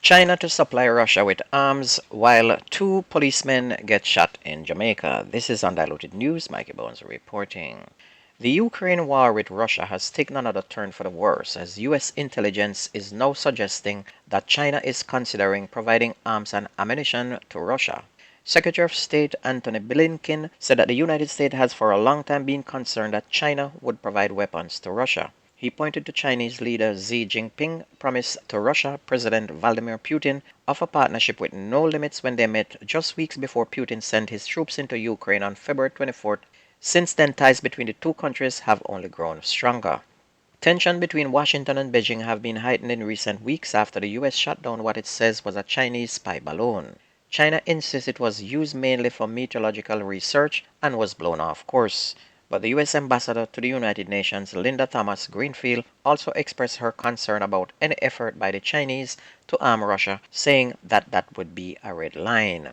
China to supply Russia with arms while two policemen get shot in Jamaica. This is Undiluted News. Mikey Bones reporting. The Ukraine war with Russia has taken another turn for the worse as U.S. intelligence is now suggesting that China is considering providing arms and ammunition to Russia. Secretary of State Antony Blinken said that the United States has for a long time been concerned that China would provide weapons to Russia. He pointed to Chinese leader Xi Jinping's promise to Russia President Vladimir Putin of a partnership with no limits when they met just weeks before Putin sent his troops into Ukraine on February 24th. Since then, ties between the two countries have only grown stronger. Tension between Washington and Beijing have been heightened in recent weeks after the U.S. shot down what it says was a Chinese spy balloon. China insists it was used mainly for meteorological research and was blown off course. But the U.S. ambassador to the United Nations, Linda Thomas Greenfield, also expressed her concern about any effort by the Chinese to arm Russia, saying that that would be a red line.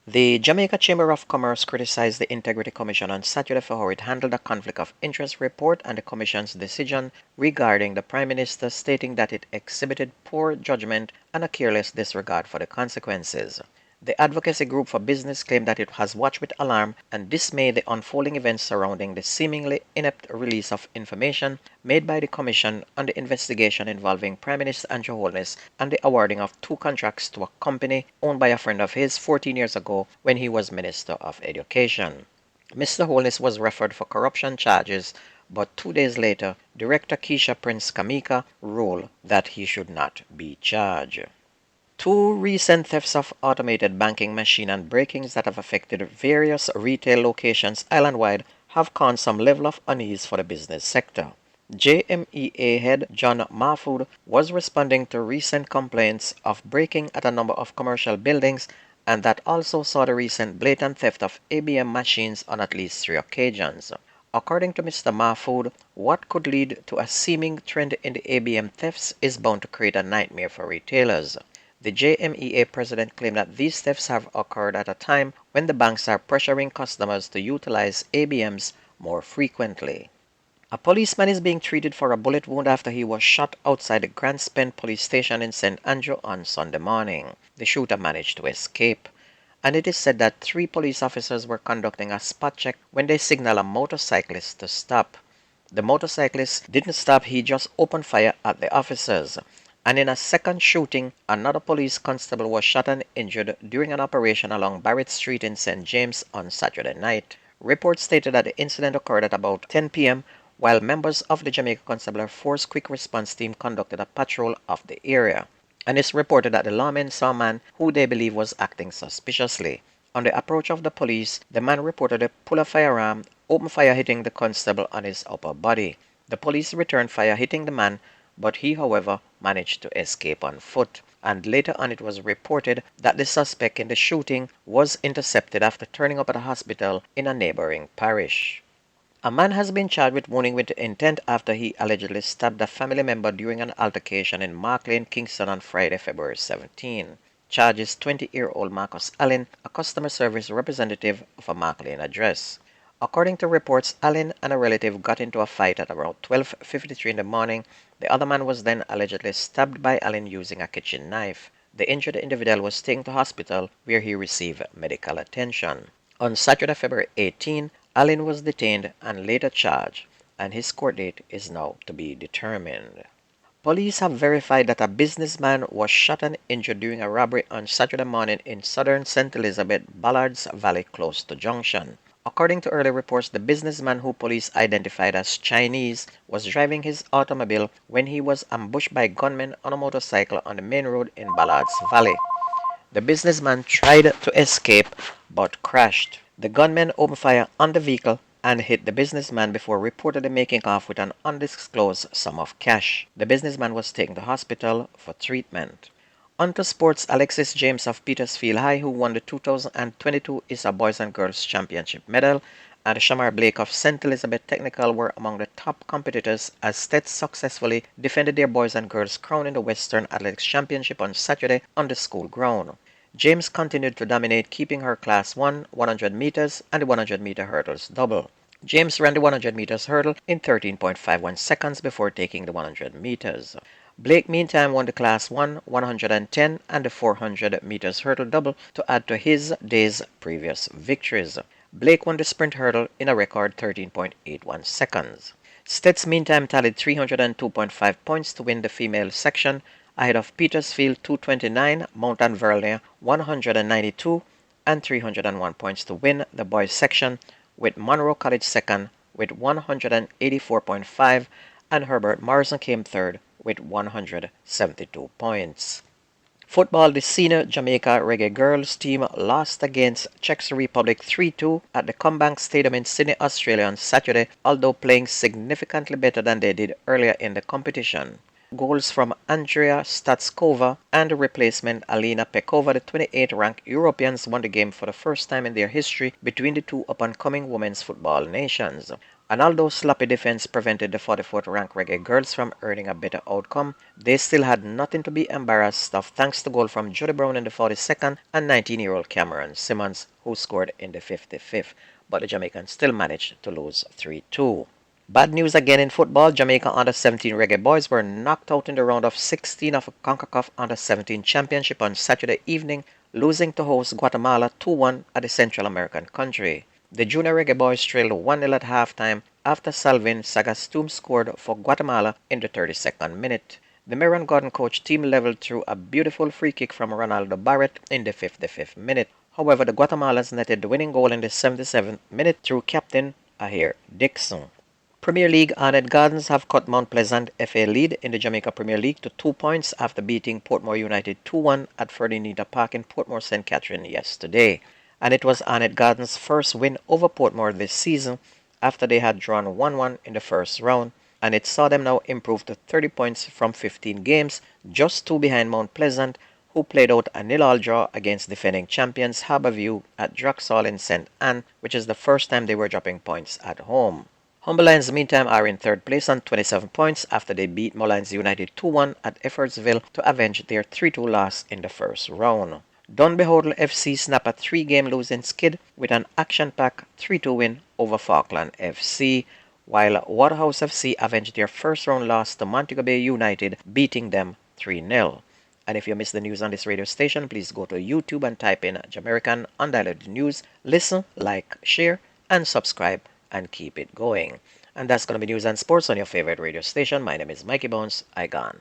The Jamaica Chamber of Commerce criticized the Integrity Commission on Saturday for how it handled the conflict of interest report and the Commission's decision regarding the Prime Minister, stating that it exhibited poor judgment and a careless disregard for the consequences. The advocacy group for business claimed that it has watched with alarm and dismay the unfolding events surrounding the seemingly inept release of information made by the Commission on the investigation involving Prime Minister Andrew Holness and the awarding of two contracts to a company owned by a friend of his 14 years ago when he was Minister of Education. Mr. Holness was referred for corruption charges, but 2 days later, Director Keisha Prince Kamika ruled that he should not be charged. Two recent thefts of automated banking machine and break-ins that have affected various retail locations island-wide have caused some level of unease for the business sector. JMEA head John Mahfood was responding to recent complaints of breaking at a number of commercial buildings, and that also saw the recent blatant theft of ABM machines on at least 3 occasions. According to Mr. Mahfood, what could lead to a seeming trend in the ABM thefts is bound to create a nightmare for retailers. The JMEA president claimed that these thefts have occurred at a time when the banks are pressuring customers to utilize ABMs more frequently. A policeman is being treated for a bullet wound after he was shot outside the Grand Spend police station in St. Andrew on Sunday morning. The shooter managed to escape, and it is said that 3 police officers were conducting a spot check when they signaled a motorcyclist to stop. The motorcyclist didn't stop, he just opened fire at the officers. And in a second shooting, another police constable was shot and injured during an operation along Barrett Street in St. James on Saturday night. Reports stated that the incident occurred at about 10 p.m. while members of the Jamaica Constabulary Force Quick Response Team conducted a patrol of the area. And it's reported that the lawmen saw a man who they believe was acting suspiciously. On the approach of the police, the man reportedly pulled a firearm, opened fire hitting the constable on his upper body. The police returned fire hitting the man, but he, however, managed to escape on foot, and later on it was reported that the suspect in the shooting was intercepted after turning up at a hospital in a neighboring parish. A man has been charged with wounding with intent after he allegedly stabbed a family member during an altercation in Mark Lane, Kingston on Friday, February 17. Charges 20-year-old Marcus Allen, a customer service representative of a Mark Lane address. According to reports, Allen and a relative got into a fight at around 12:53 in the morning. The other man was then allegedly stabbed by Allen using a kitchen knife. The injured individual was taken to hospital where he received medical attention. On Saturday, February 18, Allen was detained and later charged, and his court date is now to be determined. Police have verified that a businessman was shot and injured during a robbery on Saturday morning in southern St. Elizabeth, Ballards Valley, close to Junction. According to early reports, the businessman, who police identified as Chinese, was driving his automobile when he was ambushed by gunmen on a motorcycle on the main road in Ballards Valley. The businessman tried to escape but crashed. The gunmen opened fire on the vehicle and hit the businessman before reportedly making off with an undisclosed sum of cash. The businessman was taken to hospital for treatment. Onto sports, Alexis James of Petersfield High, who won the 2022 ISA Boys and Girls Championship medal, and Shamar Blake of St. Elizabeth Technical were among the top competitors as Stets successfully defended their boys and girls crown in the Western Athletics Championship on Saturday on the school ground. James continued to dominate, keeping her Class 1 100 meters and the 100 meter hurdles double. James ran the 100 meters hurdle in 13.51 seconds before taking the 100 meters. Blake meantime won the Class 1 110 and the 400 meters hurdle double to add to his day's previous victories. Blake won the sprint hurdle in a record 13.81 seconds. Stets meantime tallied 302.5 points to win the female section, ahead of Petersfield 229, Mount Verlier 192, and 301 points to win the boys section, with Monroe College second with 184.5 and Herbert Morrison came third with 172 points. Football, the senior Jamaica Reggae Girls team lost against Czech Republic 3-2 at the Combank Stadium in Sydney, Australia on Saturday, although playing significantly better than they did earlier in the competition. Goals from Andrea Statskova and the replacement Alina Pekova, the 28th-ranked Europeans, won the game for the first time in their history between the two up-and-coming women's football nations. And although sloppy defense prevented the 44th-ranked Reggae Girls from earning a better outcome, they still had nothing to be embarrassed of thanks to goal from Jody Brown in the 42nd and 19-year-old Cameron Simmons, who scored in the 55th. But the Jamaicans still managed to lose 3-2. Bad news again in football. Jamaica Under-17 Reggae Boys were knocked out in the round of 16 of a CONCACAF Under-17 Championship on Saturday evening, losing to host Guatemala 2-1 at the Central American country. The Junior Reggae Boys trailed 1-0 at halftime after Salvin Sagastum scored for Guatemala in the 32nd minute. The Marion Gordon coach team leveled through a beautiful free kick from Ronaldo Barrett in the 55th minute. However, the Guatemalans netted the winning goal in the 77th minute through captain Ahir Dixon. Premier League Arnett Gardens have cut Mount Pleasant FA lead in the Jamaica Premier League to 2 points after beating Portmore United 2-1 at Ferdinand Park in Portmore St. Catherine yesterday. And it was Arnett Gardens' first win over Portmore this season after they had drawn 1-1 in the first round, and it saw them now improve to 30 points from 15 games, just 2 behind Mount Pleasant, who played out a 0-0 draw against defending champions Harbourview at Draxall in St. Anne, which is the first time they were dropping points at home. Humber Lions meantime are in third place on 27 points after they beat Mullines United 2-1 at Effortsville to avenge their 3-2 loss in the first round. Dunbehodle FC snap a 3-game losing skid with an action-packed 3-2 win over Falkland FC, while Waterhouse FC avenged their first round loss to Montego Bay United, beating them 3-0. And if you missed the news on this radio station, please go to YouTube and type in Jamaican Undiluted News. Listen, like, share, and subscribe, and keep it going. And that's going to be news and sports on your favorite radio station. My name is Mikey Bones. I gone.